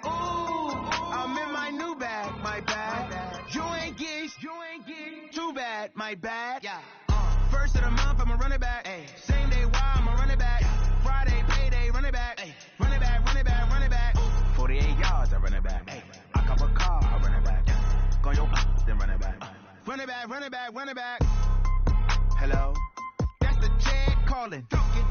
Ooh, I'm in my new bag, my bad. You ain't get too bad, my bad. Yeah. First of the month, I'ma run it back. Ay. Same day, why I'ma run it back. Ay. Friday, payday, run it back. Ay. Run it back, run it back, run it back. Ooh. 48 yards, I run it back. Ay. I cop a car, I run it back. Go your then run it back. Run it back, run it back, run it back. Hello? That's the jag calling.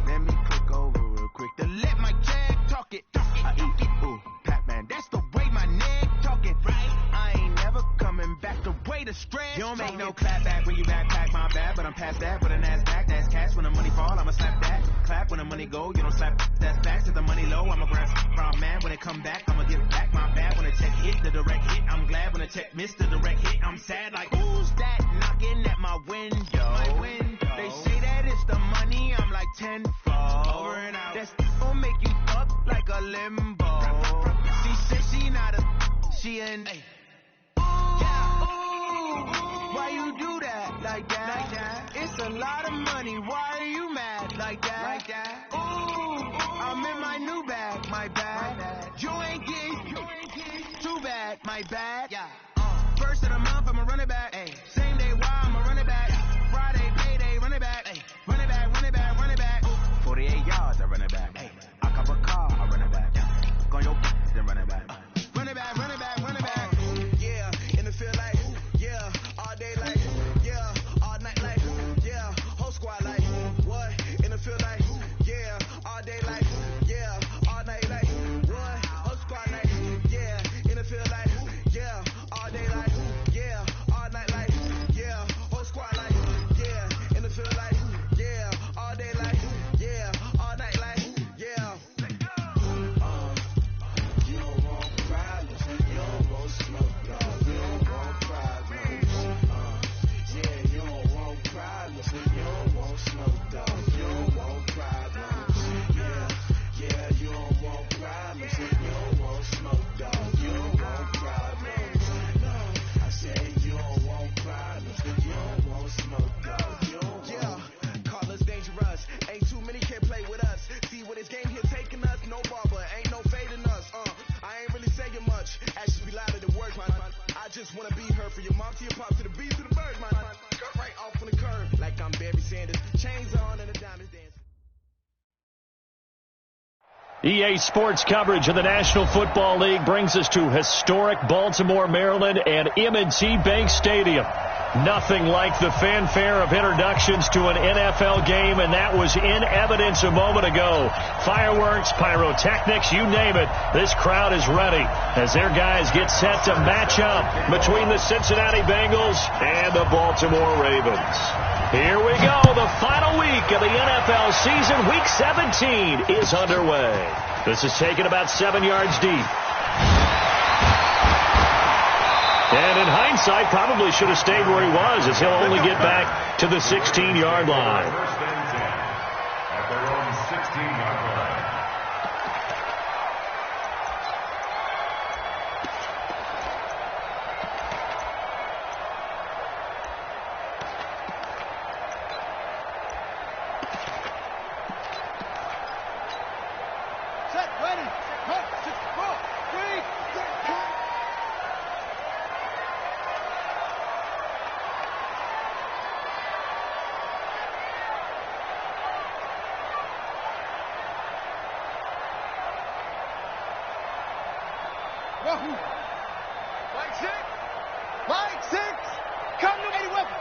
Let me click over real quick to let my jag talk it. I eat it, ooh, Pac-Man. That's the way my neck talking. Right? I ain't never coming back the way the stress. You don't make no clap back when you backpack, my bad, but I'm past that. But a NASDAQ, that's cash. When the money fall, I'ma slap that. Clap when the money go, you don't slap. That's facts. If the money low, I'ma grab from man. When it come back, I'ma give back my bad. When the check hit, the direct hit, I'm glad. When the check missed the direct hit, I'm sad. Like, who's that knocking at my window? They say that it's the money, I'm like tenfold. Over and out. That's gon' make you up like a limbo. She said she not a, she an. Ooh, why you do that like that? It's a lot of money, why are you mad like that? Ooh, I'm in my new bag, my bad. You ain't get too bad, my bad. Yeah. First of the month, I'ma run it back. Ay. Same day, why I'ma run it back. Friday, payday, run it back. Ay. Run it back, run it back, run it back. Ooh. 48 yards, I run it back. Ay. I cop a car, I run it back. Go your then run it back. Run it back, run it back, run it back. Yeah, in the field like, yeah, all day like, yeah, all night like, yeah, whole squad like, what? In the field like, yeah, all day like, yeah, all night like, what? Whole squad like, yeah, in the field like, yeah, all day like, yeah, all night like, yeah, whole squad like, yeah, in the field like, yeah, all day like, yeah, all night like, yeah. You don't want problems, you don't want smoke, dog. You don't want problems. Yeah, you don't want problems, you don't want smoke, dog. You don't want problems. Yeah, you don't want problems, you don't want smoke, dog. You don't want problems. No, I said you don't want problems, you don't want smoke, dog. You don't want. Call us dangerous. Ain't too many can play with us. See where this game here taking us. No barber, ain't no fading us. I ain't really saying much. Actions be louder than words, man. I just wanna be heard from your mom to your pop to the beat to the bird, man. Cut right off on the curb like I'm Barry Sanders. Chains on and the diamonds dancing. EA Sports coverage of the National Football League brings us to historic Baltimore, Maryland, and M&T Bank Stadium. Nothing like the fanfare of introductions to an NFL game, and that was in evidence a moment ago. Fireworks, pyrotechnics, you name it. This crowd is ready as their guys get set to match up between the Cincinnati Bengals and the Baltimore Ravens. Here we go. The final week of the NFL season. Week 17 is underway. This is taken about 7 yards deep. And in hindsight, probably should have stayed where he was, as he'll only get back to the 16-yard line. First and 10 at their own 16-yard line. Set, ready, cut, 6, 4, 3, 2, 1. Flag 6, flag 6, come to any weapon.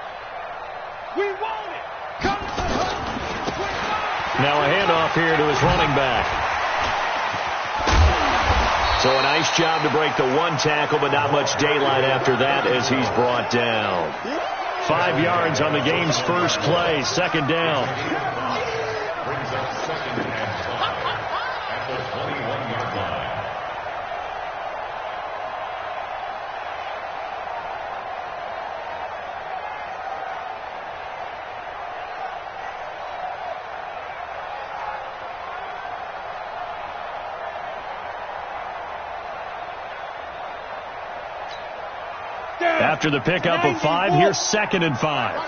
We want it. Come to the hook. Now a handoff here to his running back. So a nice job to break the one tackle, but not much daylight after that as he's brought down. 5 yards on the game's first play, second down. Brings up second and 5 at the 21-yard line. After the pickup of 5, here's second and 5.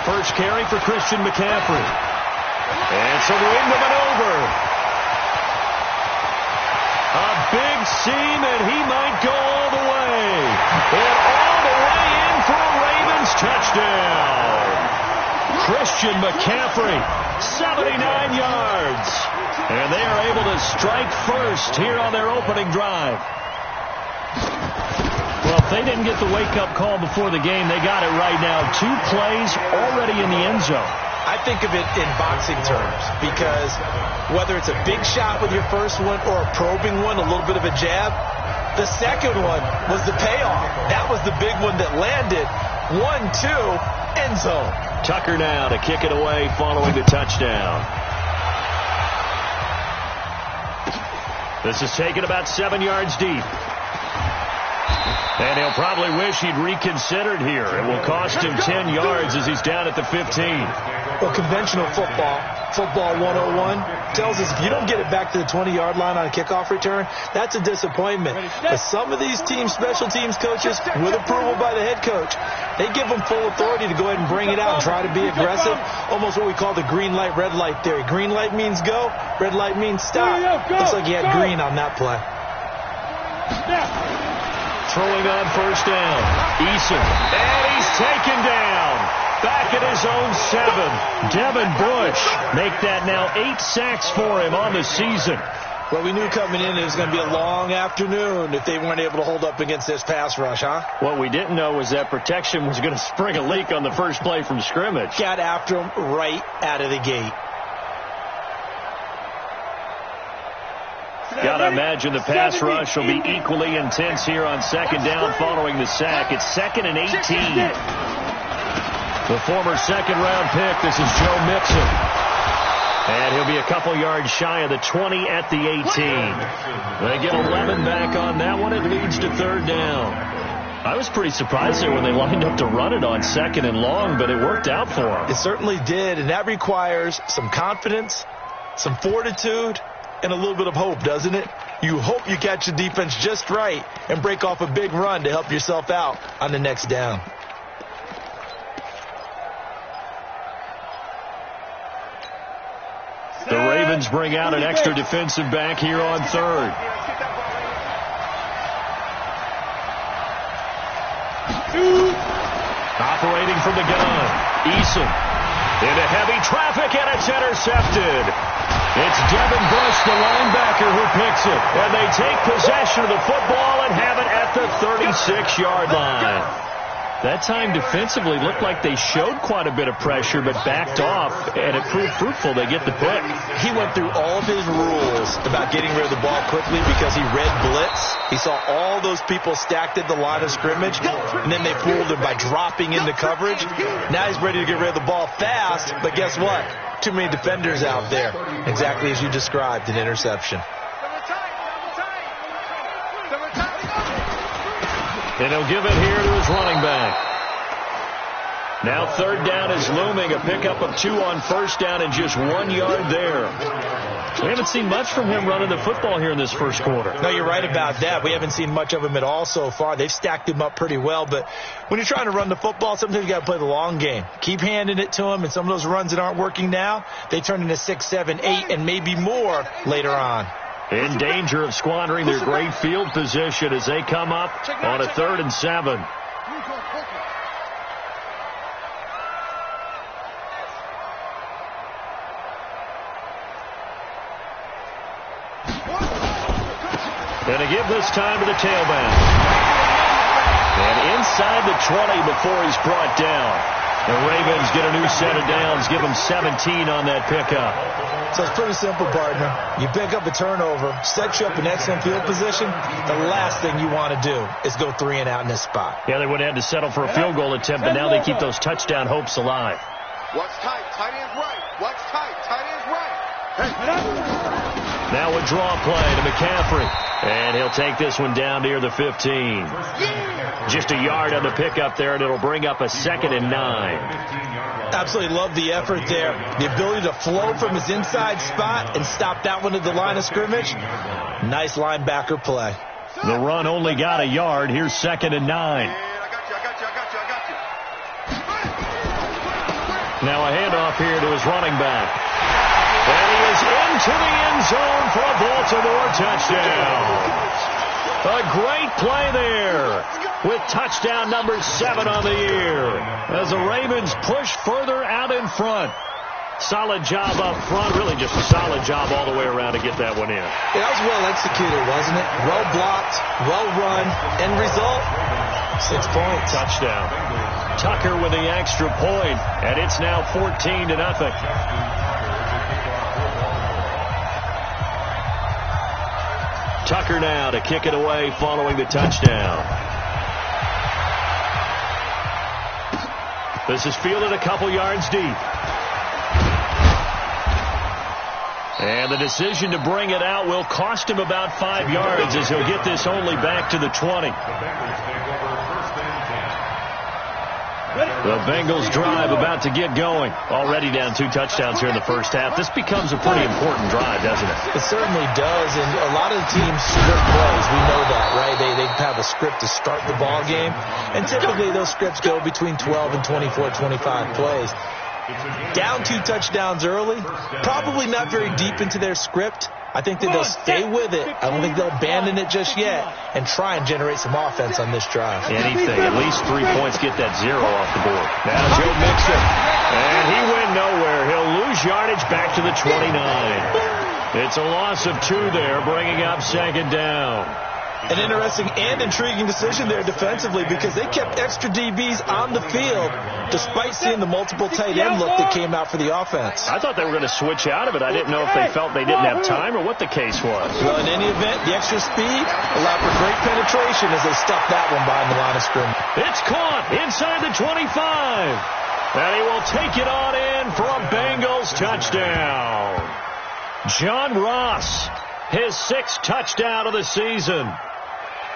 First carry for Christian McCaffrey. And it's a window maneuver. A big seam, and he might go all the way. And all the way in for a Ravens touchdown. Christian McCaffrey, 79 yards. And they are able to strike first here on their opening drive. Well, if they didn't get the wake-up call before the game, they got it right now. 2 plays already in the end zone. I think of it in boxing terms because whether it's a big shot with your first one or a probing one, a little bit of a jab, the second one was the payoff. That was the big one that landed. 1-2, end zone. Tucker now to kick it away following the touchdown. This is taken about 7 yards deep. And he'll probably wish he'd reconsidered here. It will cost him 10 yards as he's down at the 15. Well, conventional football 101, tells us if you don't get it back to the 20-yard line on a kickoff return, that's a disappointment. But some of these teams, special teams coaches, with approval by the head coach, they give them full authority to go ahead and bring it out and try to be aggressive, almost what we call the green light, red light theory. Green light means go, red light means stop. Looks like he had green on that play. Throwing on first down. Eason. And he's taken down. Back at his own 7. Devin Bush make that now 8 sacks for him on the season. Well, we knew coming in it was going to be a long afternoon if they weren't able to hold up against this pass rush, huh? What we didn't know was that protection was going to spring a leak on the first play from scrimmage. Got after him right out of the gate. Got to imagine the pass rush will be equally intense here on second down following the sack. It's 2nd and 18. The former second-round pick, this is Joe Mixon. And he'll be a couple yards shy of the 20 at the 18. They get 11 back on that one. It leads to 3rd down. I was pretty surprised there when they lined up to run it on 2nd and long, but it worked out for them. It certainly did, and that requires some confidence, some fortitude, and a little bit of hope, doesn't it? You hope you catch the defense just right and break off a big run to help yourself out on the next down. The Ravens bring out an extra defensive back here on 3rd. Operating from the gun. Eason into heavy traffic, and it's intercepted. It's Devin Bush, the linebacker, who picks it. And they take possession of the football and have it at the 36-yard line. That time defensively looked like they showed quite a bit of pressure but backed off, and it proved fruitful. They get the pick. He went through all of his rules about getting rid of the ball quickly because he read blitz. He saw all those people stacked at the line of scrimmage, and then they fooled him by dropping into coverage. Now he's ready to get rid of the ball fast, but guess what? Too many defenders out there. Exactly as you described, an interception. And he'll give it here to his running back. Now 3rd down is looming. A pickup of 2 on first down and just 1 yard there. We haven't seen much from him running the football here in this first quarter. No, you're right about that. We haven't seen much of him at all so far. They've stacked him up pretty well. But when you're trying to run the football, sometimes you got to play the long game. Keep handing it to him, and some of those runs that aren't working now, they turn into 6, 7, 8, and maybe more later on. In danger of squandering their great field position as they come up on a 3rd and 7. And to give this time to the tailback. And inside the 20 before he's brought down. The Ravens get a new set of downs, give them 17 on that pickup. So it's pretty simple, partner. You pick up a turnover, set you up in excellent field position. The last thing you want to do is go 3 and out in this spot. Yeah, they would have had to settle for a field goal attempt, but now they keep those touchdown hopes alive. Watch tight, tight end's right. Watch tight, tight end's right. Hey. Now a draw play to McCaffrey. And he'll take this one down near the 15. Just a yard on the pickup there, and it'll bring up a 2nd and 9. Absolutely love the effort there. The ability to flow from his inside spot and stop that one at the line of scrimmage. Nice linebacker play. The run only got a yard. Here's 2nd and 9. I got you. Now a handoff here to his running back. And he is into the end zone for a Baltimore touchdown. A great play there with touchdown number 7 on the year as the Ravens push further out in front. Solid job up front, really just a solid job all the way around to get that one in. Yeah, that was well executed, wasn't it? Well blocked, well run, end result, 6 points. Touchdown. Tucker with the extra point, and it's now 14-0. Tucker now to kick it away following the touchdown. This is fielded a couple yards deep. And the decision to bring it out will cost him about 5 yards as he'll get this only back to the 20. The Bengals drive about to get going. Already down 2 touchdowns here in the first half. This becomes a pretty important drive, doesn't it? It certainly does, and a lot of the teams script plays. We know that, right? They have a script to start the ball game, and typically those scripts go between 12 and 24, 25 plays. Down 2 touchdowns early, probably not very deep into their script. I think that they'll stay with it. I don't think they'll abandon it just yet and try and generate some offense on this drive. Anything. At least 3 points, get that 0 off the board. Now Joe Mixon. And he went nowhere. He'll lose yardage back to the 29. It's a loss of 2 there, bringing up 2nd down. An interesting and intriguing decision there defensively because they kept extra DBs on the field despite seeing the multiple tight end look that came out for the offense. I thought they were going to switch out of it. I didn't know if they felt they didn't have time or what the case was. Well, in any event, the extra speed allowed for great penetration as they stuffed that one behind the line of scrimmage. It's caught inside the 25. And he will take it on in for a Bengals touchdown. John Ross, his 6th touchdown of the season,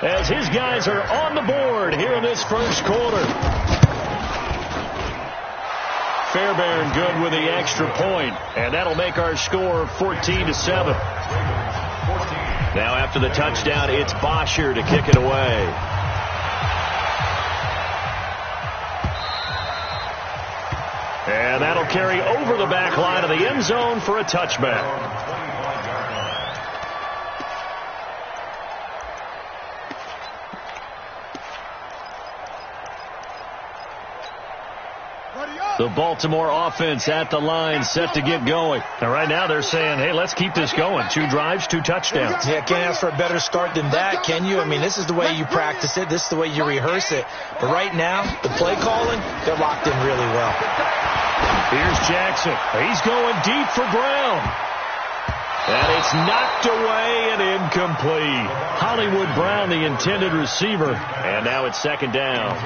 as his guys are on the board here in this first quarter. Fairbairn good with the extra point, and that'll make our score 14-7. Now after the touchdown, it's Bosher to kick it away. And that'll carry over the back line of the end zone for a touchback. The Baltimore offense at the line, set to get going. And right now they're saying, hey, let's keep this going. 2 drives, 2 touchdowns. Yeah, can't ask for a better start than that, can you? I mean, this is the way you practice it. This is the way you rehearse it. But right now, the play calling, they're locked in really well. Here's Jackson. He's going deep for Brown. And it's knocked away and incomplete. Hollywood Brown, the intended receiver. And now it's 2nd down.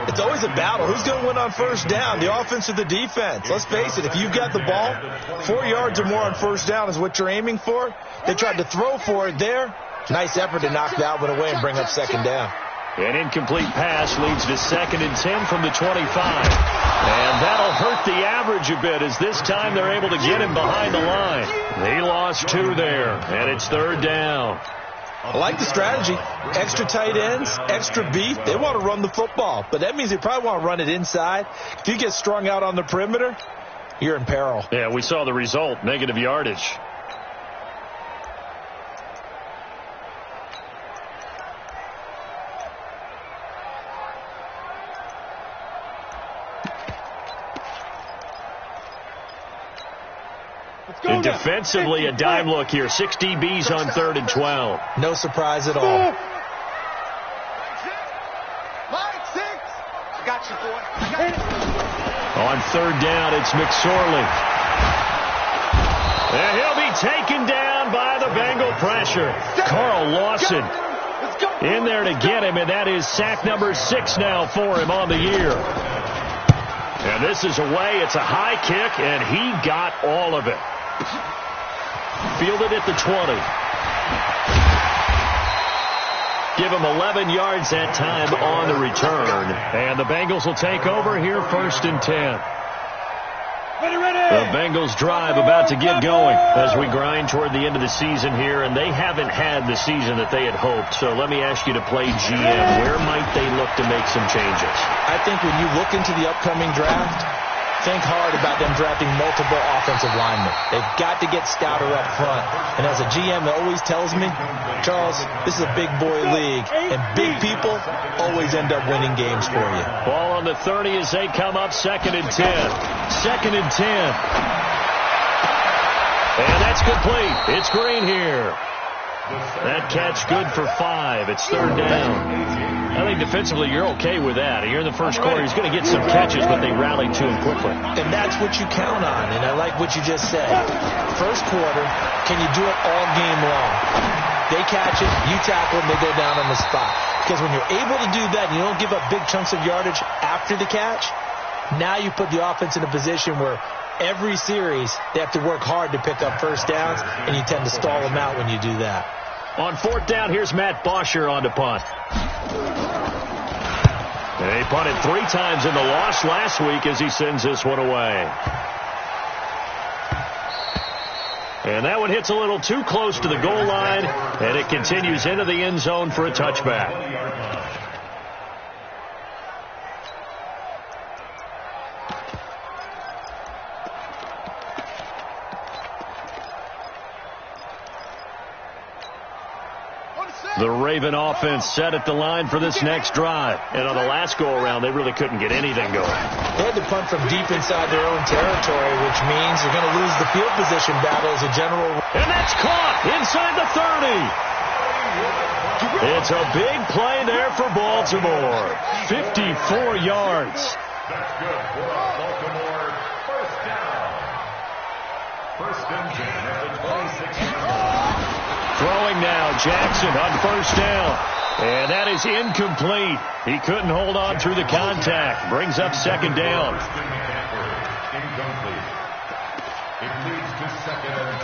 It's always a battle. Who's going to win on first down, the offense or the defense? Let's face it, if you've got the ball, 4 yards or more on first down is what you're aiming for. They tried to throw for it there. Nice effort to knock that one away and bring up 2nd down. An incomplete pass leads to 2nd and 10 from the 25. And that'll hurt the average a bit as this time they're able to get him behind the line. He lost 2 there, and it's 3rd down. I like the strategy. Extra tight ends, extra beef. They want to run the football, but that means they probably want to run it inside. If you get strung out on the perimeter, you're in peril. Yeah, we saw the result, negative yardage. And defensively, a dime look here. 6 DBs on 3rd and 12. No surprise at all. Got you, boy. On 3rd down, it's McSorley. And he'll be taken down by the Bengal pressure. Carl Lawson in there to get him, and that is sack number 6 now for him on the year. And this is away. It's a high kick, and he got all of it. Fielded at the 20. Give him 11 yards that time on the return. And the Bengals will take over here 1st and 10. The Bengals drive about to get going as we grind toward the end of the season here, and they haven't had the season that they had hoped. So let me ask you to play GM. Where might they look to make some changes? I think when you look into the upcoming draft, think hard about them drafting multiple offensive linemen. They've got to get stouter up front. And as a GM, it always tells me, Charles, this is a big boy league, and big people always end up winning games for you. Ball on the 30 as they come up, 2nd and 10. 2nd and 10. And that's complete. It's Green here. That catch good for 5. It's 3rd down. I think defensively you're okay with that. Here in the first quarter, he's going to get some catches, but they rallied to him quickly. And that's what you count on, and I like what you just said. First quarter, can you do it all game long? They catch it, you tackle them, they go down on the spot. Because when you're able to do that and you don't give up big chunks of yardage after the catch, now you put the offense in a position where every series they have to work hard to pick up first downs, and you tend to stall them out when you do that. On 4th down, here's Matt Bosher on to punt. They punted 3 times in the loss last week as he sends this one away. And that one hits a little too close to the goal line, and it continues into the end zone for a touchback. The Raven offense set at the line for this next drive. And on the last go-around, they really couldn't get anything going. They had to punt from deep inside their own territory, which means they're going to lose the field position battle as a general. And that's caught inside the 30. It's a big play there for Baltimore. 54 yards. That's good for a Baltimore first down. First and 10 at the 26-yard. Throwing now, Jackson on first down. And that is incomplete. He couldn't hold on through the contact. Brings up 2nd down. Incomplete. It leads to 2nd and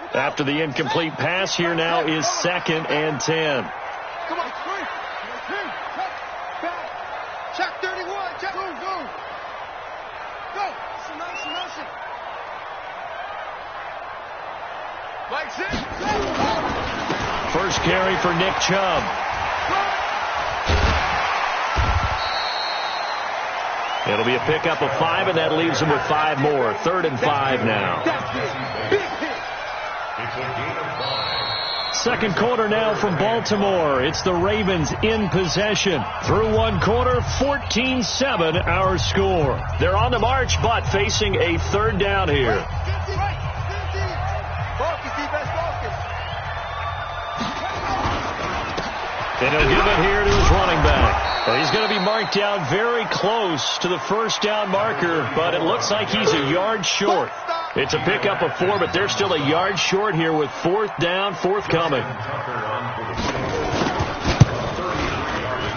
10. After the incomplete pass, here now is 2nd and 10. Come on, check 31, check, go. Motion. Mike's in. First carry for Nick Chubb. It'll be a pickup of 5, and that leaves him with 5 more. 3rd and 5 now. It's a gain of 5. Second quarter now from Baltimore. It's the Ravens in possession. Through one quarter, 14-7 our score. They're on the march, but facing a 3rd down here. And he'll give it here to his running back. Well, he's going to be marked down very close to the first down marker, but it looks like he's a yard short. It's a pickup of 4, but they're still a yard short here with 4th down, forthcoming.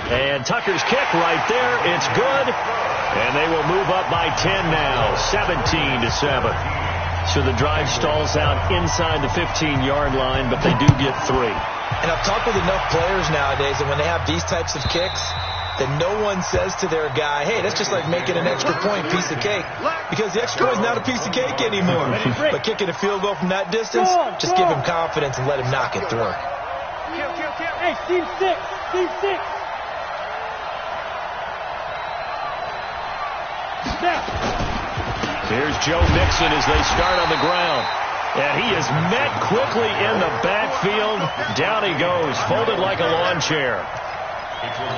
And Tucker's kick right there. It's good. And they will move up by 10 now, 17-7. So the drive stalls out inside the 15-yard line, but they do get 3. And I've talked with enough players nowadays that when they have these types of kicks, that no one says to their guy, hey, that's just like making an extra point piece of cake. Because the extra point is not a piece of cake anymore. But kicking a field goal from that distance, just give him confidence and let him knock it through. Hey, Steve 6. Here's Joe Mixon as they start on the ground. And he is met quickly in the backfield. Down he goes, folded like a lawn chair.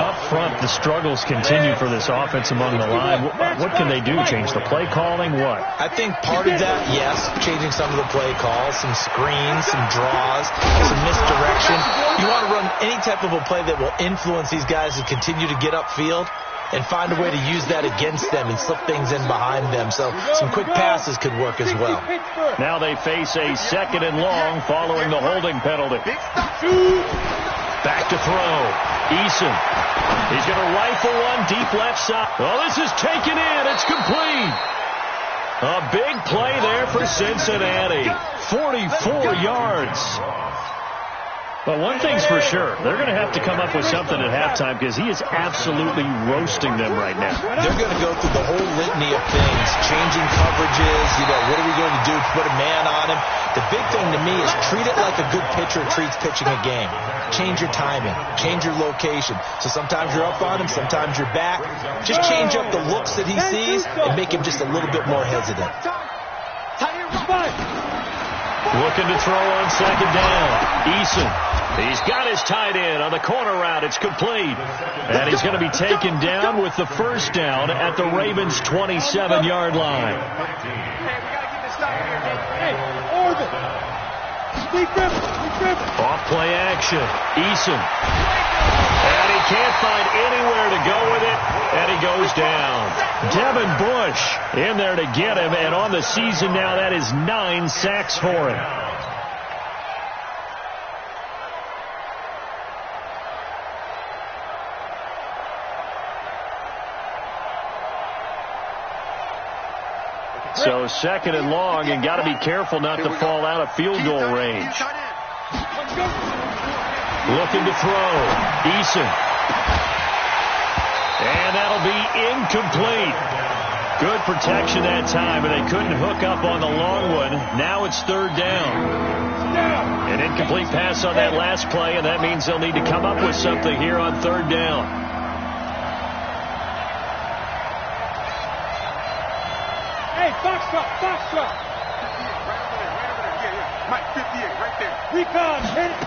Up front, the struggles continue for this offense among the line. What can they do? Change the play calling? What? I think part of that, yes, changing some of the play calls, some screens, some draws, some misdirection. You want to run any type of a play that will influence these guys to continue to get upfield and find a way to use that against them and slip things in behind them. So some quick passes could work as well. Now they face a 2nd and long following the holding penalty. Back to throw. Eason. He's going to rifle one deep left side. Oh, this is taken in. It's complete. A big play there for Cincinnati. 44 yards. Well, one thing's for sure. They're going to have to come up with something at halftime because he is absolutely roasting them right now. They're going to go through the whole litany of things, changing coverages, what are we going to do, put a man on him. The big thing to me is treat it like a good pitcher treats pitching a game. Change your timing, change your location. So sometimes you're up on him, sometimes you're back. Just change up the looks that he sees and make him just a little bit more hesitant. Looking to throw on second down. Eason. He's got his tight end on the corner route. It's complete. And he's going to be taken down with the first down at the Ravens' 27-yard line. Off play action. Eason. And he can't find anywhere to go with it. And he goes down. Devin Bush in there to get him. And on the season now, that is 9 sacks for him. So second and long, and got to be careful not to fall out of field goal range. Looking to throw. Eason. And that'll be incomplete. Good protection that time, and they couldn't hook up on the long one. Now it's third down. An incomplete pass on that last play, and that means they'll need to come up with something here on third down. Foxtrot. Right over there. Yeah. Mike 58, right there. Recon, hit it.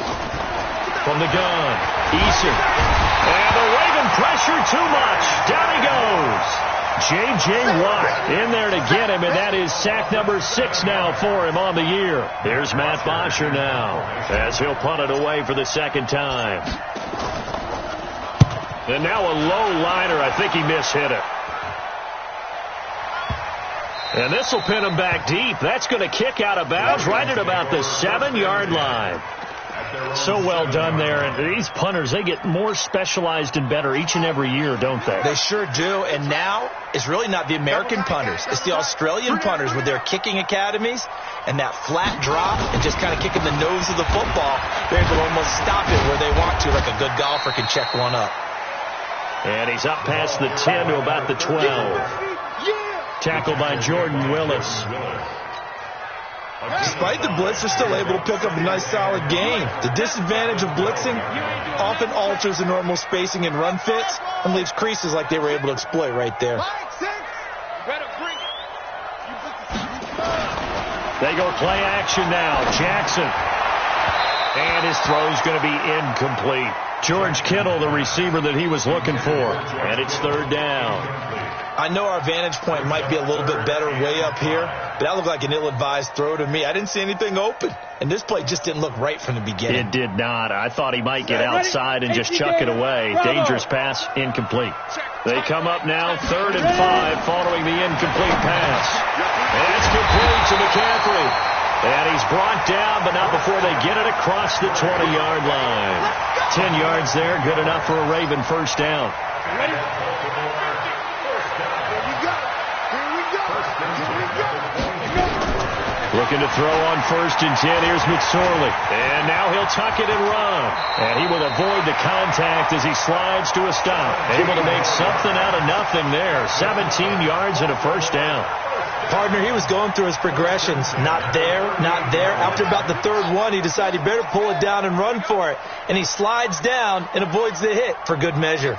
From the gun, Eason. And the Raven pressure too much. Down he goes. J.J. Watt in there to get him, and that is sack number 6 now for him on the year. Here's Matt Bosher now as he'll punt it away for the second time. And now a low liner. I think he mishit it. And this will pin him back deep. That's going to kick out of bounds right at about the 7-yard line. So well done there. And these punters, they get more specialized and better each and every year, don't they? They sure do. And now it's really not the American punters. It's the Australian punters with their kicking academies and that flat drop and just kind of kicking the nose of the football. They're able to almost stop it where they want to, like a good golfer can check one up. And he's up past the 10 to about the 12. Tackled by Jordan Willis. Despite the blitz, they're still able to pick up a nice solid gain. The disadvantage of blitzing often alters the normal spacing and run fits and leaves creases like they were able to exploit right there. They go play action now. Jackson. And his throw's going to be incomplete. George Kittle, the receiver that he was looking for. And it's third down. I know our vantage point might be a little bit better way up here, but that looked like an ill-advised throw to me. I didn't see anything open, and this play just didn't look right from the beginning. It did not. I thought he might get outside and just chuck it away. Dangerous pass, incomplete. They come up now, 3rd and 5, following the incomplete pass. And it's complete to McCaffrey. And he's brought down, but not before they get it across the 20-yard line. 10 yards there, good enough for a Raven first down. Ready? Looking to throw on 1st and 10. Here's McSorley. And now he'll tuck it and run. And he will avoid the contact as he slides to a stop. Able to make something out of nothing there. 17 yards and a first down. Partner, he was going through his progressions. Not there, not there. After about the 3rd one, he decided he better pull it down and run for it. And he slides down and avoids the hit for good measure.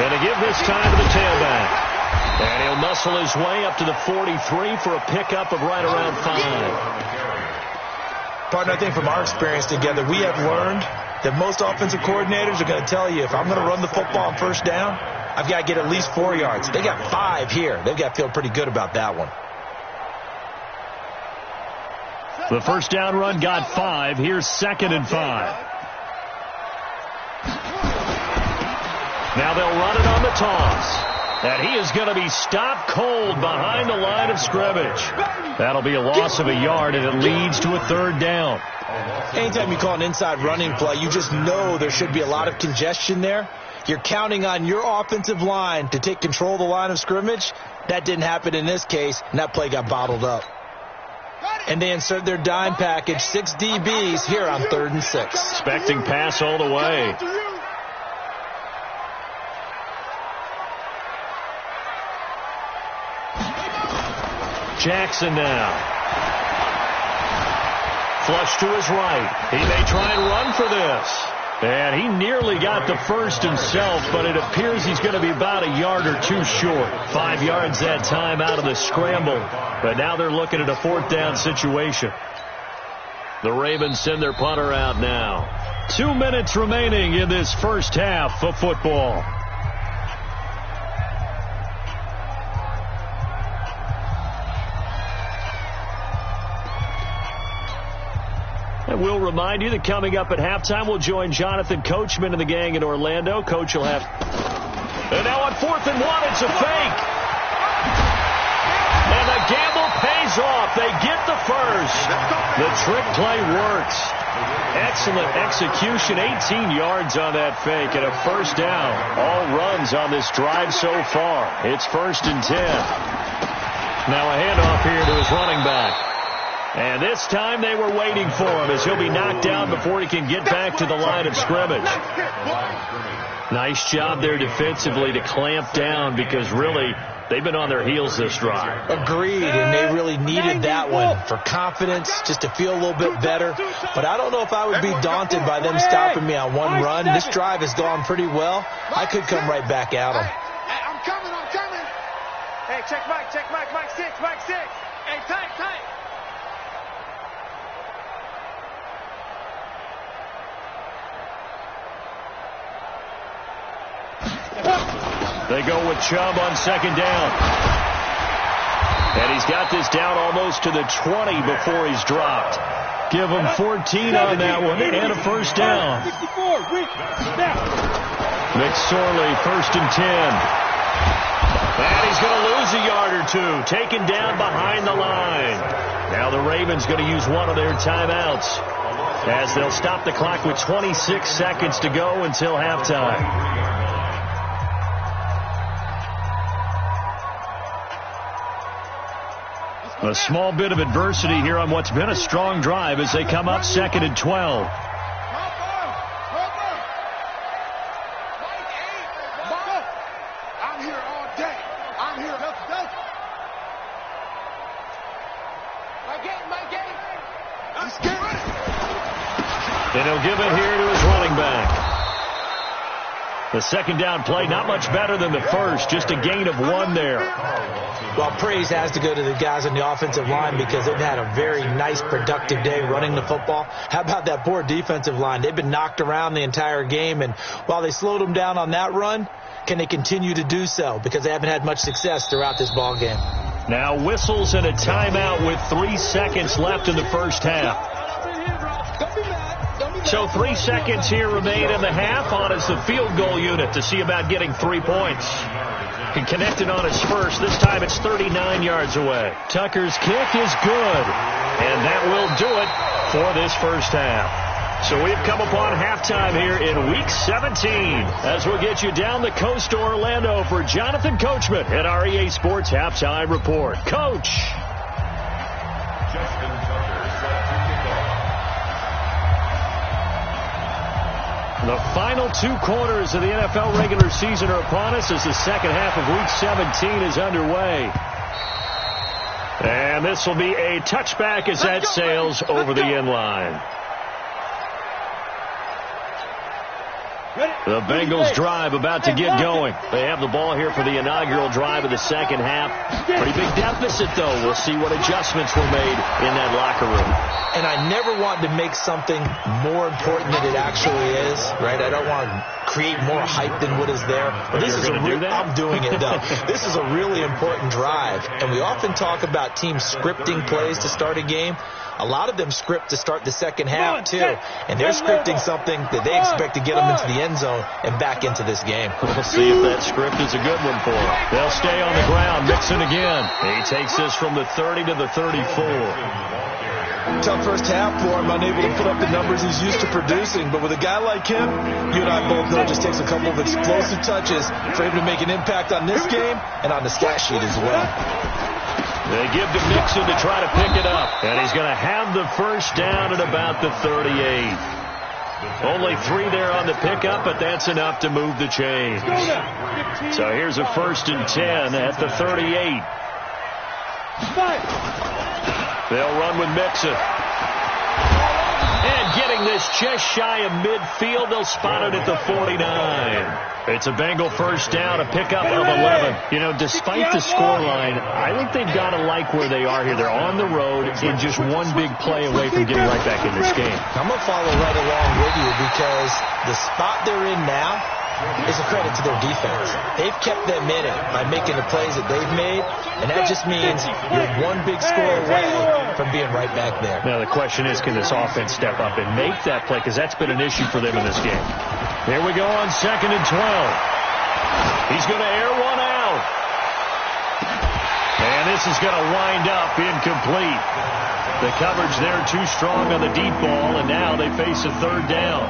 And to give this time to the tailback. And he'll muscle his way up to the 43 for a pickup of right around 5. Partner, I think from our experience together, we have learned that most offensive coordinators are going to tell you, if I'm going to run the football on first down, I've got to get at least 4 yards. They got 5 here. They've got to feel pretty good about that one. The first down run got 5. Here's 2nd and 5. Now they'll run it on the toss. And he is going to be stopped cold behind the line of scrimmage. That'll be a loss of a yard, and it leads to a 3rd down. Anytime you call an inside running play, you just know there should be a lot of congestion there. You're counting on your offensive line to take control of the line of scrimmage. That didn't happen in this case, and that play got bottled up. And they insert their dime package, 6 DBs here on 3rd and 6. Expecting pass all the way. Jackson now. Flush to his right. He may try and run for this. And he nearly got the first himself, but it appears he's going to be about a yard or two short. 5 yards that time out of the scramble. But now they're looking at a 4th down situation. The Ravens send their punter out now. 2 minutes remaining in this first half of football. And we'll remind you that coming up at halftime, we'll join Jonathan Coachman and the gang in Orlando. Coach will have... And now on 4th and 1, it's a fake. And the gamble pays off. They get the first. The trick play works. Excellent execution. 18 yards on that fake and a first down. All runs on this drive so far. It's 1st and 10. Now a handoff here to his running back. And this time they were waiting for him as he'll be knocked down before he can get back to the line of scrimmage. Nice job there defensively to clamp down because really they've been on their heels this drive. Agreed, and they really needed that one for confidence, just to feel a little bit better. But I don't know if I would be daunted by them stopping me on one run. This drive has gone pretty well. I could come right back at them. I'm coming. Hey, check Mike, Mike 6. Hey, tight. They go with Chubb on 2nd down. And he's got this down almost to the 20 before he's dropped. Give him 14 on that one and a first down. McSorley, 1st and 10. And he's going to lose a yard or two, taken down behind the line. Now the Ravens going to use one of their timeouts as they'll stop the clock with 26 seconds to go until halftime. A small bit of adversity here on what's been a strong drive as they come up 2nd and 12. I'm here all day. I'm here. My game. Let's get ready. And he'll give it here to his running back. The 2nd down play, not much better than the first, just a gain of 1 there. Well, praise has to go to the guys on the offensive line because they've had a very nice, productive day running the football. How about that poor defensive line? They've been knocked around the entire game, and while they slowed them down on that run, can they continue to do so? Because they haven't had much success throughout this ball game. Now whistles and a timeout with 3 seconds left in the first half. So 3 seconds here remain in the half. On is the field goal unit to see about getting 3 points. He connected on his first. This time it's 39 yards away. Tucker's kick is good. And that will do it for this first half. So we've come upon halftime here in Week 17 as we'll get you down the coast to Orlando for Jonathan Coachman at our EA Sports Halftime Report. Coach. The final 2 quarters of the NFL regular season are upon us as the second half of Week 17 is underway. And this will be a touchback as that sails over the end line. The Bengals drive about to get going. They have the ball here for the inaugural drive of the second half. Pretty big deficit, though. We'll see what adjustments were made in that locker room. And I never want to make something more important than it actually is, right? I don't want to create more hype than what is there. But this is I'm doing it, though. This is a really important drive. And we often talk about teams scripting plays to start a game. A lot of them script to start the second half, too. And they're scripting something that they expect to get them into the end zone and back into this game. We'll see if that script is a good one for them. They'll stay on the ground, mixing again. He takes this from the 30 to the 34. Tough first half for him, unable to put up the numbers he's used to producing. But with a guy like him, you and I both know it just takes a couple of explosive touches for him to make an impact on this game and on the stat sheet as well. They give to Mixon to try to pick it up. And he's going to have the first down at about the 38. Only 3 there on the pickup, but that's enough to move the chains. So here's a 1st and 10 at the 38. They'll run with Mixon. And getting this just shy of midfield, they'll spot it at the 49. It's a Bengal first down, a pickup of 11. You know, despite the scoreline, I think they've got to like where they are here. They're on the road in just one big play away from getting right back in this game. I'm going to follow right along with you because the spot they're in now is a credit to their defense. They've kept them in it by making the plays that they've made, and that just means you're one big score away from being right back there. Now the question is, can this offense step up and make that play? Because that's been an issue for them in this game. Here we go on 2nd and 12. He's going to air one out. And this is going to wind up incomplete. The coverage there too strong on the deep ball, and now they face a 3rd down.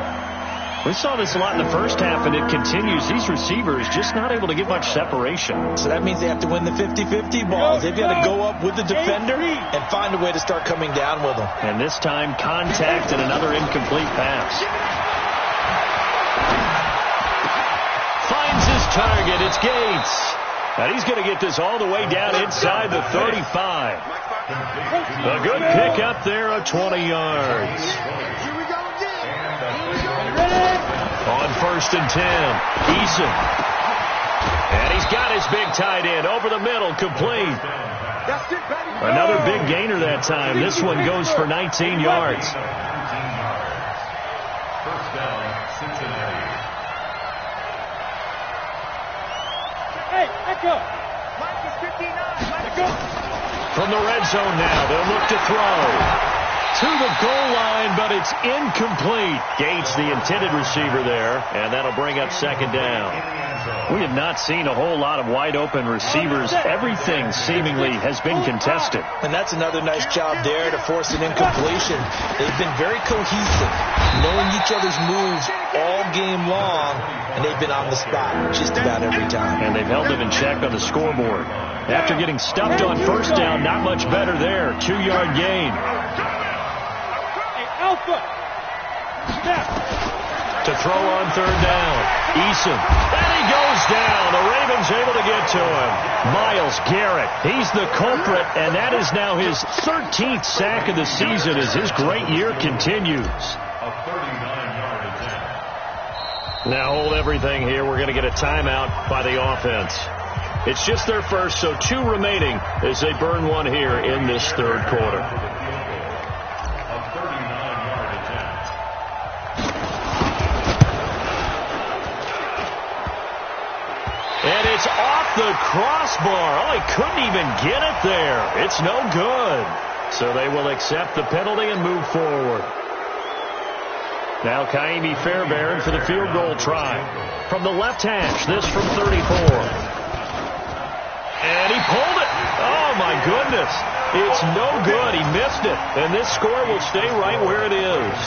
We saw this a lot in the first half, and it continues. These receivers just not able to get much separation. So that means they have to win the 50-50 balls. They've got to go up with the defender and find a way to start coming down with them. And this time, contact and another incomplete pass. Finds his target. It's Gates. And he's going to get this all the way down inside the 35. A good pick up there of 20 yards. On 1st and 10, Eason. And he's got his big tight end over the middle, complete. Another big gainer that time. This one goes for 19 yards. First down, Cincinnati. Hey, echo. Mike is 59. Let it go. From the red zone now, they'll look to throw. To the goal line, but it's incomplete. Gates, the intended receiver there, and that'll bring up 2nd down. We have not seen a whole lot of wide-open receivers. Everything seemingly has been contested. And that's another nice job there to force an incompletion. They've been very cohesive, knowing each other's moves all game long, and they've been on the spot just about every time. And they've held them in check on the scoreboard. After getting stuffed on 1st down, not much better there. 2-yard gain. Alpha. To throw on 3rd down. Eason. And he goes down. The Ravens able to get to him. Myles Garrett. He's the culprit, and that is now his 13th sack of the season as his great year continues. A 39-yard attempt. Now hold everything here. We're going to get a timeout by the offense. It's just their first, so 2 remaining as they burn one here in this 3rd quarter. And it's off the crossbar. Oh, he couldn't even get it there. It's no good. So they will accept the penalty and move forward. Now Kaimi Fairbairn for the field goal try. From the left hash, this from 34. And he pulled it. Oh, my goodness. It's no good. He missed it. And this score will stay right where it is.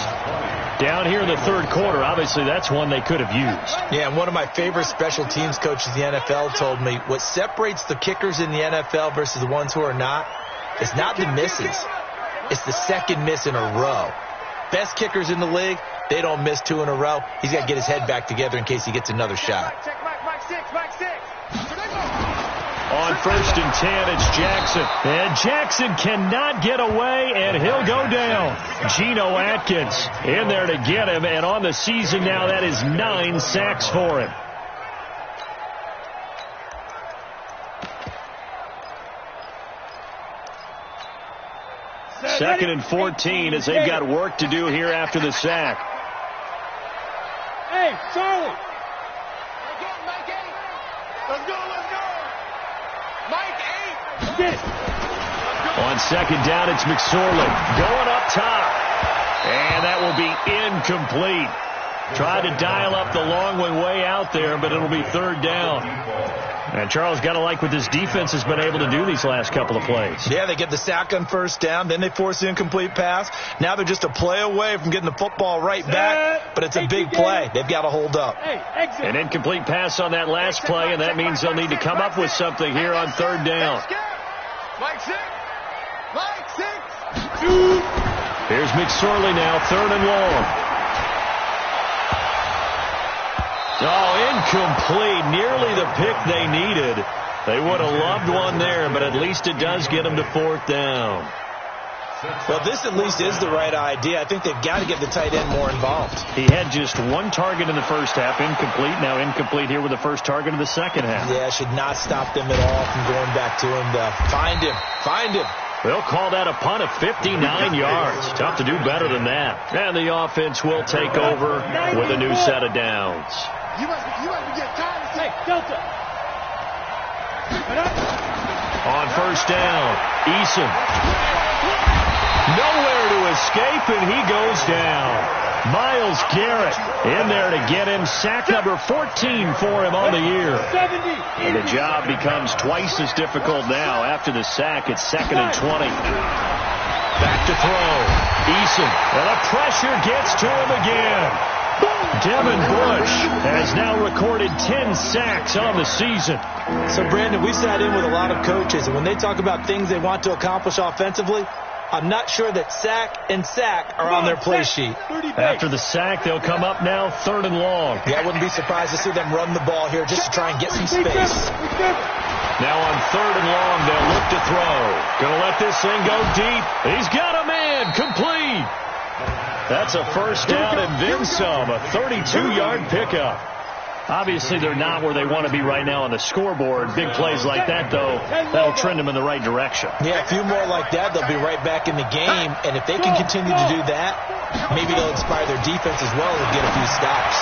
Down here in the 3rd quarter, obviously that's one they could have used. Yeah, and one of my favorite special teams coaches in the NFL told me what separates the kickers in the NFL versus the ones who are not is not the misses. It's the 2nd miss in a row. Best kickers in the league, they don't miss 2 in a row. He's got to get his head back together in case he gets another shot. Mike 6, Mike 6. On 1st and 10, it's Jackson. And Jackson cannot get away, and he'll go down. Geno Atkins in there to get him, and on the season now, that is 9 sacks for him. Second and 14 as they've got work to do here after the sack. Hey, Charlie. Let's go. Mike 8. Get it. On 2nd down, it's McSorley going up top. And that will be incomplete. Tried to dial up the long one way out there, but it'll be 3rd down. And Charles got to like what this defense has been able to do these last couple of plays. Yeah, they get the sack on 1st down, then they force the incomplete pass. Now they're just a play away from getting the football right back, but it's a big play. They've got to hold up. An incomplete pass on that last play, and that means they'll need to come up with something here on 3rd down. Mike 6. Mike 6. Here's McSorley now, 3rd and long. Oh, incomplete. Nearly the pick they needed. They would have loved one there, but at least it does get them to 4th down. Well, this at least is the right idea. I think they've got to get the tight end more involved. He had just 1 target in the first half, incomplete. Now incomplete here with the first target of the second half. Yeah, should not stop them at all from going back to him to find him. Find him. They'll call that a punt of 59 yards. Tough to do better than that. And the offense will take over with a new set of downs. You must be getting tired of saying, Delta. On first down, Eason. Nowhere to escape, and he goes down. Myles Garrett in there to get him. Sack number 14 for him on the year. And the job becomes twice as difficult now. After the sack, it's 2nd and 20. Back to throw. Eason. And the pressure gets to him again. Devin Bush has now recorded 10 sacks on the season. So, Brandon, we've sat in with a lot of coaches, and when they talk about things they want to accomplish offensively, I'm not sure that sack and sack are on their play sheet. After the sack, they'll come up now 3rd and long. Yeah, I wouldn't be surprised to see them run the ball here just to try and get some space. Now on 3rd and long, they'll look to throw. Gonna let this thing go deep. He's got a man. Complete. That's a first down and then some. A 32-yard pickup. Obviously, they're not where they want to be right now on the scoreboard. Big plays like that, though, that'll trend them in the right direction. Yeah, a few more like that, they'll be right back in the game. And if they can continue to do that, maybe they'll inspire their defense as well and get a few stops.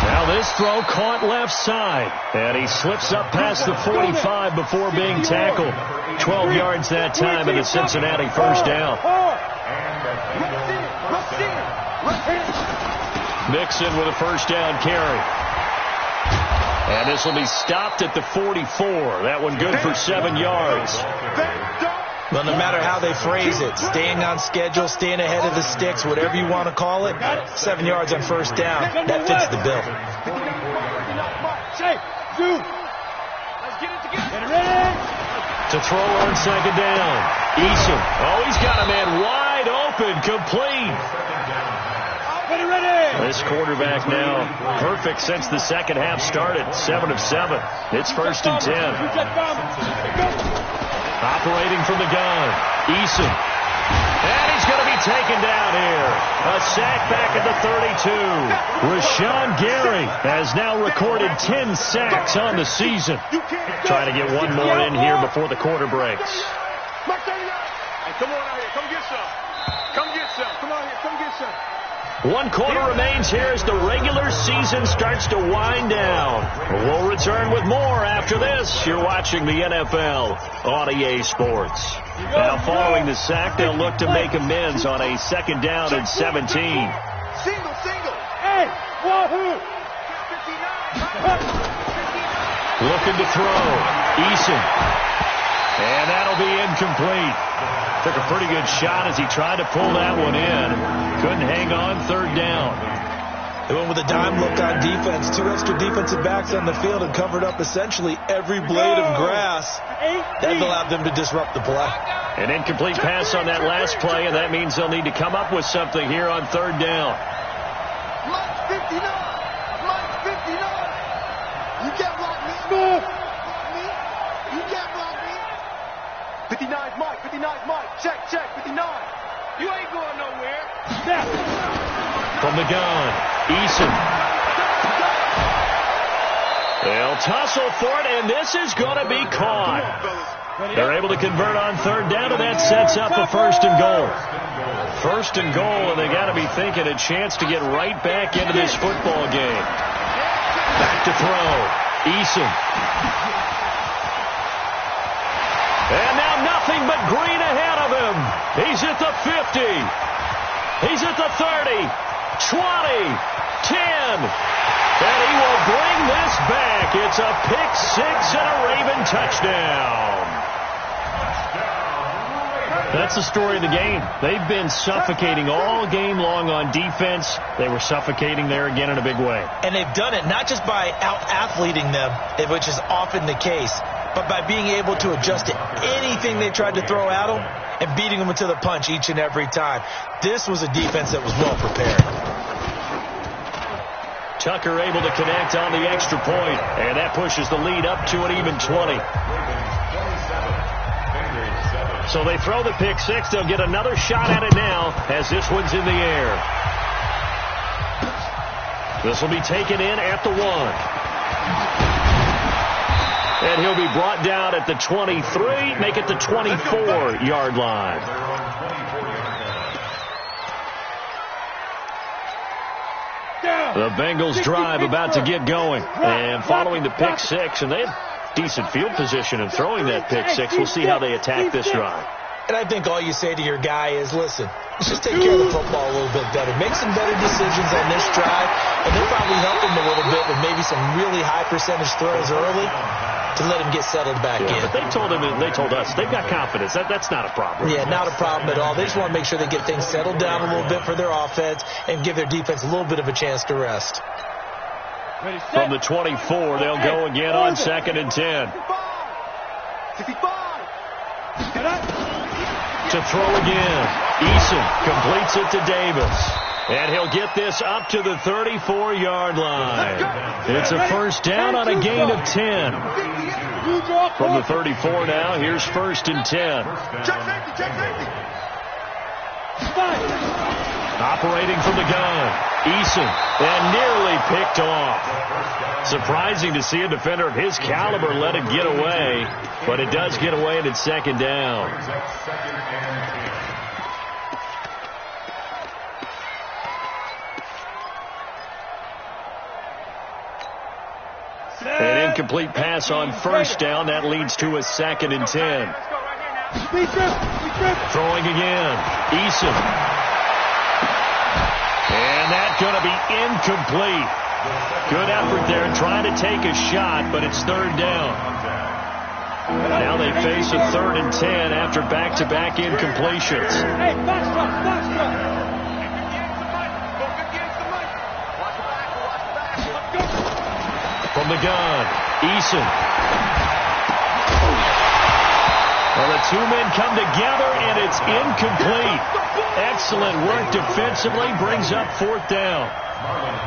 Now this throw caught left side. And he slips up past the 45 before being tackled. 12 yards that time in the Cincinnati first down. Mixon with a first down carry. And this will be stopped at the 44. That one good for 7 yards. Well, no matter how they phrase it, staying on schedule, staying ahead of the sticks, whatever you want to call it, 7 yards on first down, that fits the bill. To throw on second down. Eason. Oh, he's got a man wide open, complete. This quarterback now perfect since the second half started. 7 of 7. It's 1st and 10. Operating from the gun. Eason. And he's going to be taken down here. A sack back at the 32. Rashawn Gary has now recorded 10 sacks on the season. Trying to get one more in here before the quarter breaks. Hey, come on out here. Come get some. Come get some. Come on here. Come get some. 1 quarter remains here as the regular season starts to wind down. We'll return with more after this. You're watching the NFL on EA Sports. Now following the sack, they'll look to make amends on a 2nd down and 17. Single. Hey, wahoo! Looking to throw. Eason. And that'll be incomplete. Took a pretty good shot as he tried to pull that one in. Couldn't hang on 3rd down. They went with a dime look on defense. 2 extra defensive backs on the field and covered up essentially every blade of grass. That allowed them to disrupt the play. An incomplete pass on that last play, and that means they'll need to come up with something here on 3rd down. Mike 59. Mike 59. You can't block me. You can't block me. 59's Mike. 59's Mike. Check. 59. You ain't going nowhere. From the gun, Eason. They'll tussle for it, and this is going to be caught. They're able to convert on 3rd down, and that sets up a 1st and goal. 1st and goal, and they got to be thinking a chance to get right back into this football game. Back to throw, Eason. And now nothing but green ahead of him. He's at the 50. He's at the 30, 20, 10. And he will bring this back. It's a pick 6 and a Raven touchdown. That's the story of the game. They've been suffocating all game long on defense. They were suffocating there again in a big way. And they've done it not just by out-athleting them, which is often the case, but by being able to adjust to anything they tried to throw at them and beating them into the punch each and every time. This was a defense that was well prepared. Tucker able to connect on the extra point, and that pushes the lead up to an even 20. So they throw the pick six. They'll get another shot at it now as this one's in the air. This will be taken in at the 1. And he'll be brought down at the 23, make it the 24-yard line. The Bengals drive about to get going. And following the pick six, and they have decent field position in throwing that pick six. We'll see how they attack this drive. And I think all you say to your guy is, listen, let's just take care of the football a little bit better. Make some better decisions on this drive, and they'll probably help him a little bit with maybe some really high percentage throws early to let him get settled back in. But they told us they've got confidence. That's not a problem. Yeah, not a problem at all. They just want to make sure they get things settled down a little bit for their offense and give their defense a little bit of a chance to rest. From the 24, they'll go again on 2nd and 10. 65. To throw again. Eason completes it to Davis. And he'll get this up to the 34-yard line. It's a first down on a gain of 10. From the 34 now, here's 1st and 10. Operating from the gun. Eason, and nearly picked off. Surprising to see a defender of his caliber let it get away, but it does get away and it's 2nd down. An incomplete pass on 1st down. That leads to a 2nd and 10. Throwing again. Eason. And that's going to be incomplete. Good effort there trying to take a shot, but it's 3rd down. Now they face a 3rd and 10 after back-to-back incompletions. From the gun, Eason. Well, the two men come together, and it's incomplete. Excellent work defensively, brings up 4th down.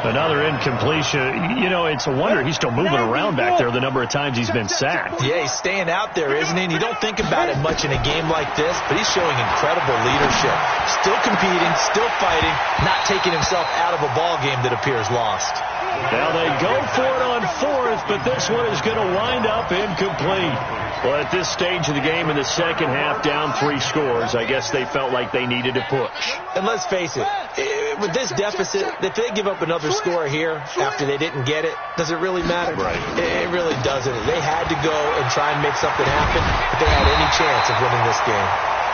Another incompletion. You know, it's a wonder he's still moving around back there the number of times he's been sacked. Yeah, he's staying out there, isn't he? And you don't think about it much in a game like this, but he's showing incredible leadership. Still competing, still fighting, not taking himself out of a ball game that appears lost. Now they go for it on 4th, but this one is going to wind up incomplete. Well, at this stage of the game in the second half, down 3 scores, I guess they felt like they needed to push. And let's face it, with this deficit, if they give up another score here after they didn't get it, does it really matter? Right. It really doesn't. They had to go and try and make something happen if they had any chance of winning this game.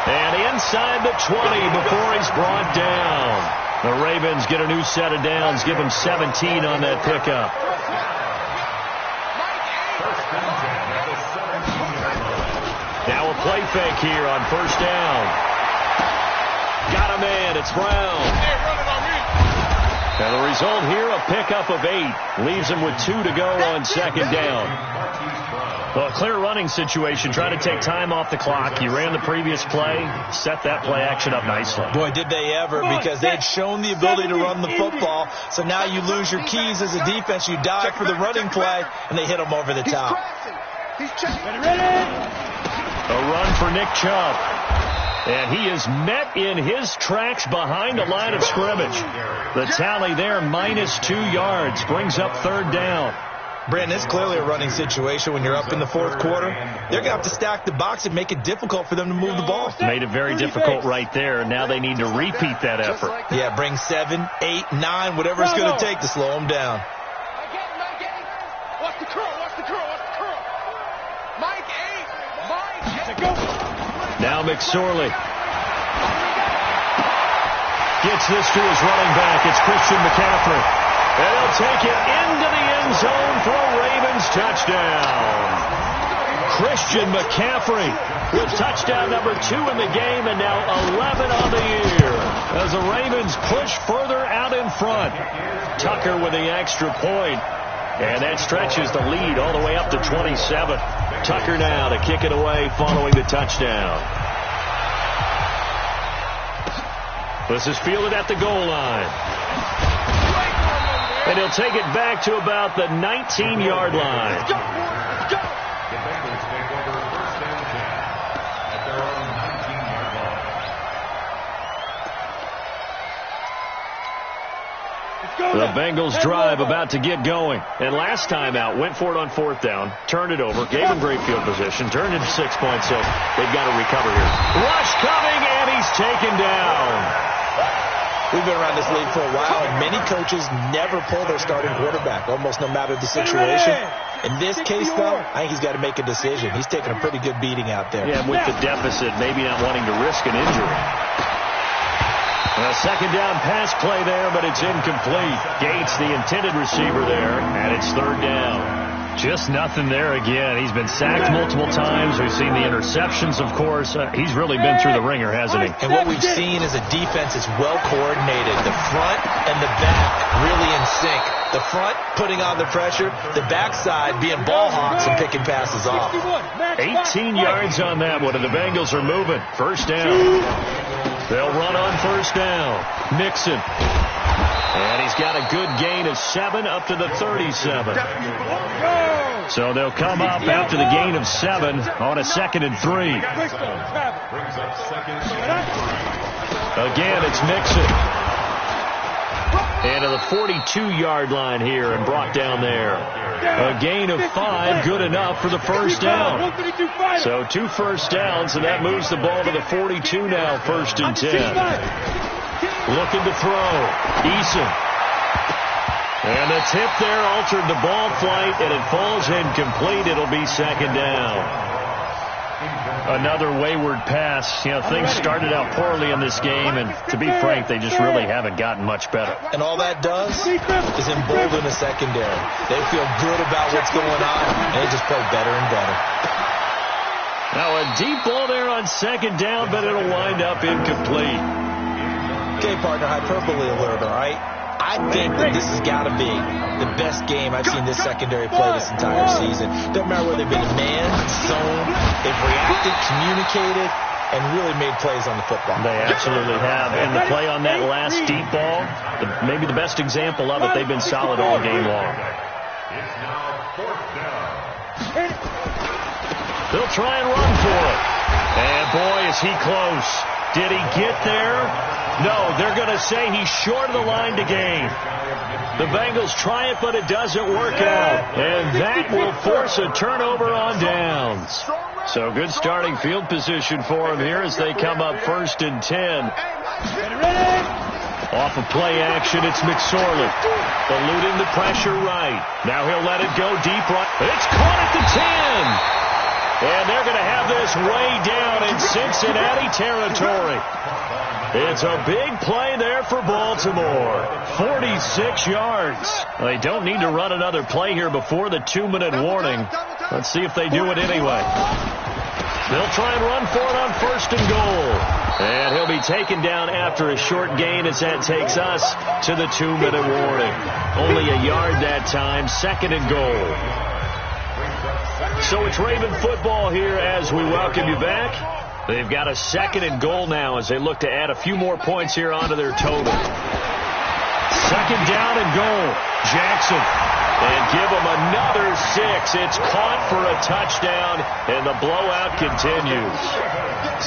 And inside the 20 before he's brought down. The Ravens get a new set of downs, give him 17 on that pickup. Now a play fake here on 1st down. Got a man, it's Brown. And the result here, a pickup of 8. Leaves him with 2 to go on 2nd down. Well, a clear running situation, trying to take time off the clock. You ran the previous play, set that play action up nicely. Boy, did they ever, because they had shown the ability to run the football. So now you lose your keys as a defense. You dive for the running play, and they hit them over the top. A run for Nick Chubb. And he is met in his tracks behind the line of scrimmage. The tally there, -2 yards, brings up 3rd down. Brandon, it's clearly a running situation when you're up in the 4th quarter. They're going to have to stack the box and make it difficult for them to move the ball. Made it very difficult right there. Now they need to repeat that effort. Yeah, bring 7, 8, 9, whatever it's going to take to slow them down. Watch the curl, watch the curl, watch the curl. Mike 8, Mike 8. Now McSorley gets this to his running back. It's Christian McCaffrey. And he'll take it into the end zone for a Ravens touchdown. Christian McCaffrey with touchdown number 2 in the game, and now 11 on the year as the Ravens push further out in front. Tucker with the extra point. And that stretches the lead all the way up to 27. Tucker now to kick it away following the touchdown. This is fielded at the goal line. And he'll take it back to about the 19-yard line. The Bengals take over 1st and 10 at their own 19-yard line. The Bengals drive about to get going. And last time out, went for it on 4th down, turned it over, gave him great field position, turned into 6 points, so they've got to recover here. Rush coming, and he's taken down. We've been around this league for a while, and many coaches never pull their starting quarterback, almost no matter the situation. In this case, though, I think he's got to make a decision. He's taking a pretty good beating out there. Yeah, with the deficit, maybe not wanting to risk an injury. A second down pass play there, but it's incomplete. Gates, the intended receiver there, and it's 3rd down. Just nothing there again. He's been sacked multiple times. We've seen the interceptions, of course. He's really been through the ringer, hasn't he? And what we've seen is a defense that's well coordinated. The front and the back really in sync. The front putting on the pressure, the backside being ball hawks and picking passes off. 18 yards on that one, and the Bengals are moving. 1st down. They'll run on 1st down. Mixon. And he's got a good gain of 7 up to the 37. So they'll come up after the gain of 7 on a 2nd and 3. Again, it's Mixon. And to the 42-yard line here and brought down there. A gain of 5, good enough for the 1st down. So 2 first downs, and that moves the ball to the 42 now, 1st and 10. Looking to throw. Eason. And the tip there altered the ball flight, and it falls incomplete. It'll be 2nd down. Another wayward pass. You know, things started out poorly in this game, and to be frank, they just really haven't gotten much better. And all that does is embolden the secondary. They feel good about what's going on, and they just play better and better. Now a deep ball there on 2nd down, but it'll wind up incomplete. Okay, partner, hyperbole alert, all right? I think that this has got to be the best game I've seen this secondary play this entire season. Doesn't matter whether they've been man, zone, they've reacted, communicated, and really made plays on the football. They absolutely have. And the play on that last deep ball, maybe the best example of it, they've been solid all game long. It's now 4th down. They'll try and run for it. And boy, is he close. Did he get there? No, they're going to say he's short of the line to gain. The Bengals try it, but it doesn't work out. And that will force a turnover on downs. So good starting field position for him here as they come up 1st and 10. Off of play action, it's McSorley. Eluding the pressure right. Now he'll let it go deep right. It's caught at the 10. And they're going to have this way down in Cincinnati territory. It's a big play there for Baltimore. 46 yards. They don't need to run another play here before the 2-minute warning. Let's see if they do it anyway. They'll try and run for it on 1st and goal. And he'll be taken down after a short gain as that takes us to the 2-minute warning. Only a yard that time, 2nd and goal. So it's Raven football here as we welcome you back. They've got a 2nd and goal now as they look to add a few more points here onto their total. 2nd down and goal. Jackson. And give them another 6. It's caught for a touchdown, and the blowout continues.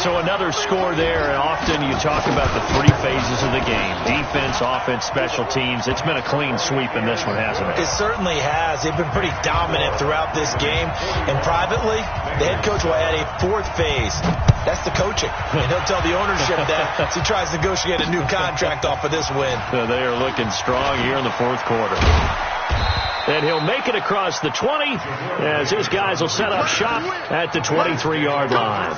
So another score there, and often you talk about the 3 phases of the game. Defense, offense, special teams. It's been a clean sweep in this one, hasn't it? It certainly has. They've been pretty dominant throughout this game. And privately, the head coach will add a 4th phase. That's the coaching. And he'll tell the ownership that as he tries to negotiate a new contract off of this win. So they are looking strong here in the 4th quarter. And he'll make it across the 20 as his guys will set up shop at the 23-yard line.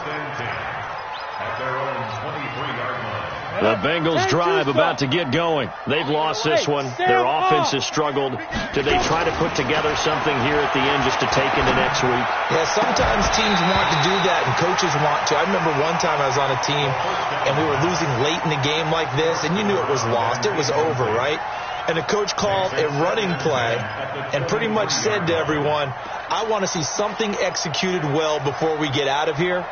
The Bengals drive about to get going. They've lost this one. Their offense has struggled. Do they try to put together something here at the end just to take into next week? Yeah, sometimes teams want to do that and coaches want to. I remember one time I was on a team and we were losing late in the game like this, and you knew it was lost. It was over, right? and the coach called a running play and pretty much said to everyone, I want to see something executed well before we get out of here.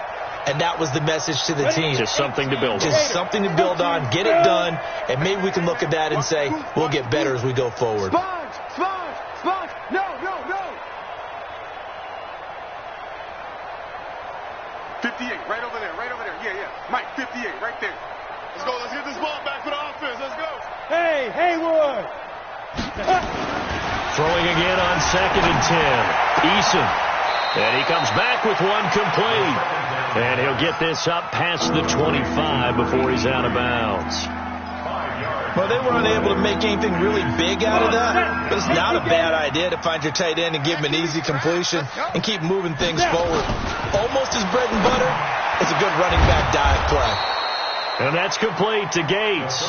And that was the message to the team. Just something to build on. Just something to build on, get it done, and maybe we can look at that and say, we'll get better as we go forward. Sponge! No! 58, right over there. Yeah. Mike, 58, right there. Let's go, let's get this ball back for the offense, let's go. Hey, Hayward! Throwing again on 2nd and 10. Eason. And he comes back with one complete. And he'll get this up past the 25 before he's out of bounds. Well, they were unable to make anything really big out of that, but it's not a bad idea to find your tight end and give him an easy completion and keep moving things forward. Almost his bread and butter. It's a good running back dive play. And that's complete to Gates.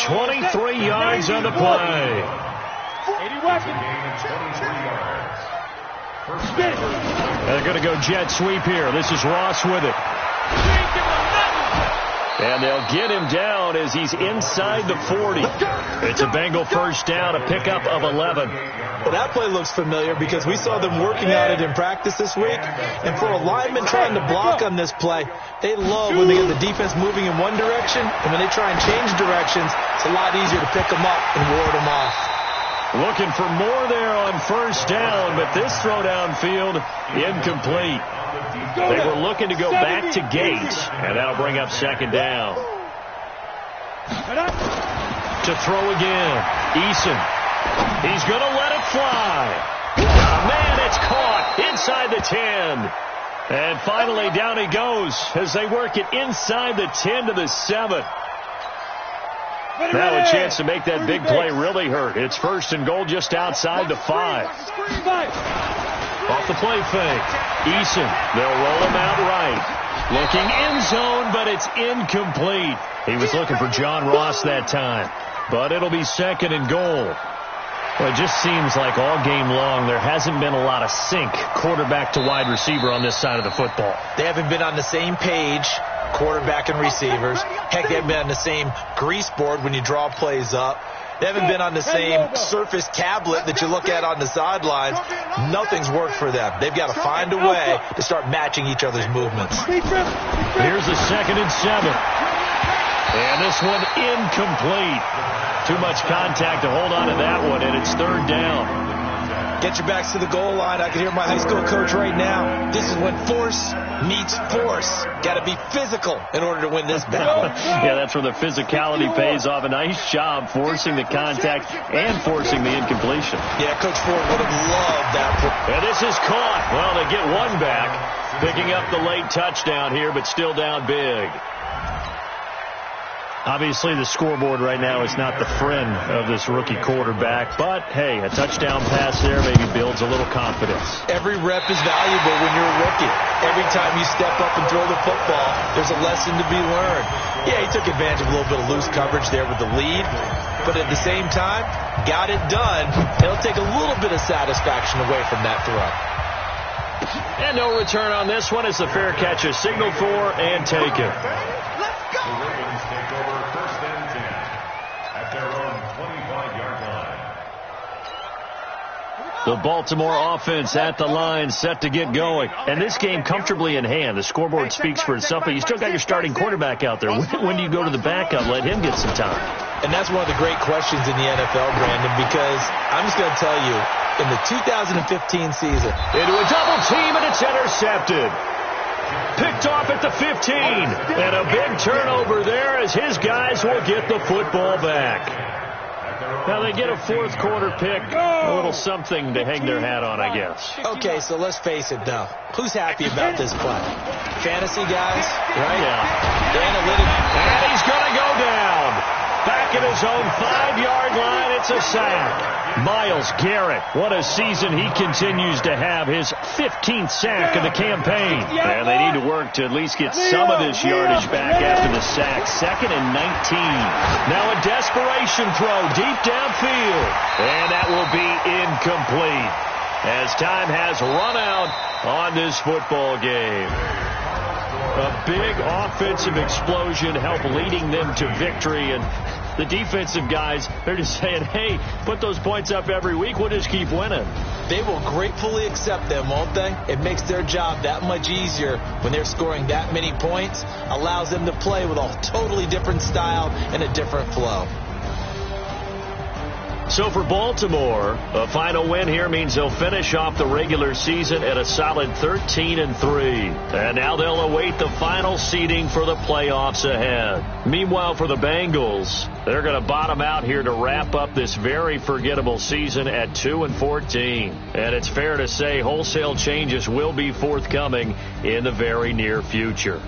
23 yards on the play. 80 weapons. They're going to go jet sweep here. This is Ross with it. And they'll get him down as he's inside the 40. It's a Bengal first down, a pickup of 11. Well, that play looks familiar because we saw them working on it in practice this week. And for a lineman trying to block on this play, they love when they get the defense moving in one direction. And when they try and change directions, it's a lot easier to pick them up and ward them off. Looking for more there on first down, but this throw downfield incomplete. They were looking to go back to Gates, and that'll bring up 2nd down. To throw again, Eason. He's going to let it fly. Man, it's caught inside the 10. And finally down he goes as they work it inside the 10 to the 7. Now a chance to make that big play really hurt. It's 1st and goal just outside the 5. Off the play fake. Eason, they'll roll him out right. Looking end zone, but it's incomplete. He was looking for John Ross that time. But it'll be 2nd and goal. Well, it just seems like all game long there hasn't been a lot of sync quarterback to wide receiver on this side of the football. They haven't been on the same page, quarterback and receivers. Heck, they haven't been on the same grease board when you draw plays up. They haven't been on the same Surface tablet that you look at on the sidelines. Nothing's worked for them. They've got to find a way to start matching each other's movements. Here's a 2nd and 7. And this one incomplete. Too much contact to hold on to that one, and it's 3rd down. Get your backs to the goal line. I can hear my high school coach right now. This is when force meets force. Got to be physical in order to win this battle. Yeah, that's where the physicality pays off. A nice job forcing the contact and forcing the incompletion. Yeah, Coach Ford would have loved that. And this is caught. Well, they get one back. Picking up the late touchdown here, but still down big. Obviously, the scoreboard right now is not the friend of this rookie quarterback. But, hey, a touchdown pass there maybe builds a little confidence. Every rep is valuable when you're a rookie. Every time you step up and throw the football, there's a lesson to be learned. Yeah, he took advantage of a little bit of loose coverage there with the lead. But at the same time, got it done. It'll take a little bit of satisfaction away from that throw. And no return on this one as the fair catch is signaled for and taken. The Ravens take over 1st and 10 at their own 25-yard line. The Baltimore offense at the line, set to get going. And this game comfortably in hand. The scoreboard speaks for itself, but you still got your starting quarterback out there. When do you go to the backup? Let him get some time. And that's one of the great questions in the NFL, Brandon, because I'm just going to tell you, in the 2015 season, into a double team, and it's intercepted. Picked off at the 15. And a big turnover there as his guys will get the football back. Now they get a 4th quarter pick. A little something to hang their hat on, I guess. Okay, so let's face it, though. Who's happy about this play? Fantasy guys, right? Yeah. The analytics. And he's going to go down. Back at his own 5-yard line, it's a sack. Myles Garrett, what a season he continues to have. His 15th sack of the campaign. And they need to work to at least get some of this yardage back after the sack. 2nd and 19. Now a desperation throw deep downfield. And that will be incomplete as time has run out on this football game. A big offensive explosion helped leading them to victory, and The defensive guys, they're just saying, hey, put those points up every week. We'll just keep winning. They will gratefully accept them, won't they? It makes their job that much easier when they're scoring that many points. Allows them to play with a totally different style and a different flow. So for Baltimore, a final win here means they'll finish off the regular season at a solid 13-3. And now they'll await the final seeding for the playoffs ahead. Meanwhile, for the Bengals, they're going to bottom out here to wrap up this very forgettable season at 2-14. And it's fair to say wholesale changes will be forthcoming in the very near future.